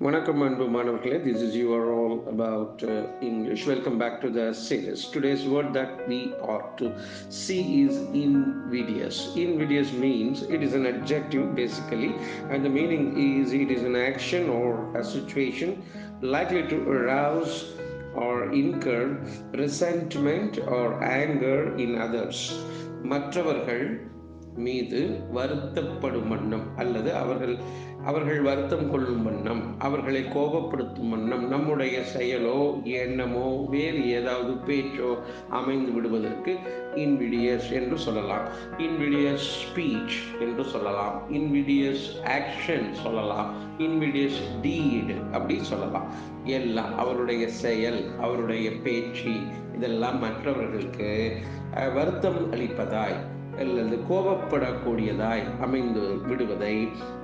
வணக்கம் அன்பு மாணவர்களே. This is you are all about English. Welcome back to the series. Today's word that we are to see is invidious. Invidious means it is an adjective basically, and the meaning is it is an action or a situation likely to arouse or incur resentment or anger in others. மற்றவர்கள் மீது வருத்தப்படும் வண்ணம் அல்லது அவர்கள் வருத்தம் கொள்ளும் வண்ணம், அவர்களை கோபப்படுத்தும் வண்ணம் நம்முடைய செயலோ எண்ணமோ வேறு ஏதாவது பேச்சோ அமைந்து விடுவதற்கு இன்விடியஸ் என்று சொல்லலாம். இன்விடியஸ் ஸ்பீச் என்று சொல்லலாம். இன்விடியஸ் ஆக்ஷன் சொல்லலாம். இன்விடியஸ் டீட் அப்படி சொல்லலாம். எல்லாம் அவருடைய செயல், அவருடைய பேச்சு இதெல்லாம் மற்றவர்களுக்கு வருத்தம் அளிப்பதாய் அல்லது கோபப்படக்கூடியதாய் அமைந்து விடுவதை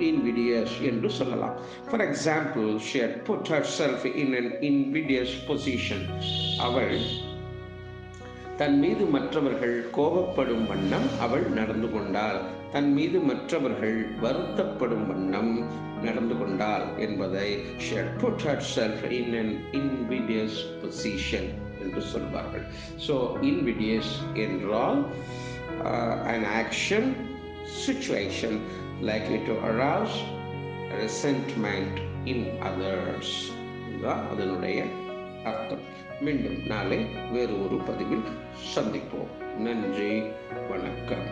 இன்விடியஸ் என்று சொல்லலாம். For example, she had put herself in an invidious position. அவள் தன் மீது மற்றவர்கள் கோபப்படும் வண்ணம் அவள் நடந்து கொண்டாள். தன் மீது மற்றவர்கள் வருத்தப்படும் வண்ணம் நடந்து கொண்டாள் என்பதை she had put herself in an invidious position என்று சொல்வார்கள். ஸோ invidious என்றால் an action, situation likely to arouse resentment in others. இதுதான் அதனுடைய அர்த்தம். மீண்டும் நாளை வேறு ஒரு பதிவில் சந்திப்போம். நன்றி, வணக்கம்.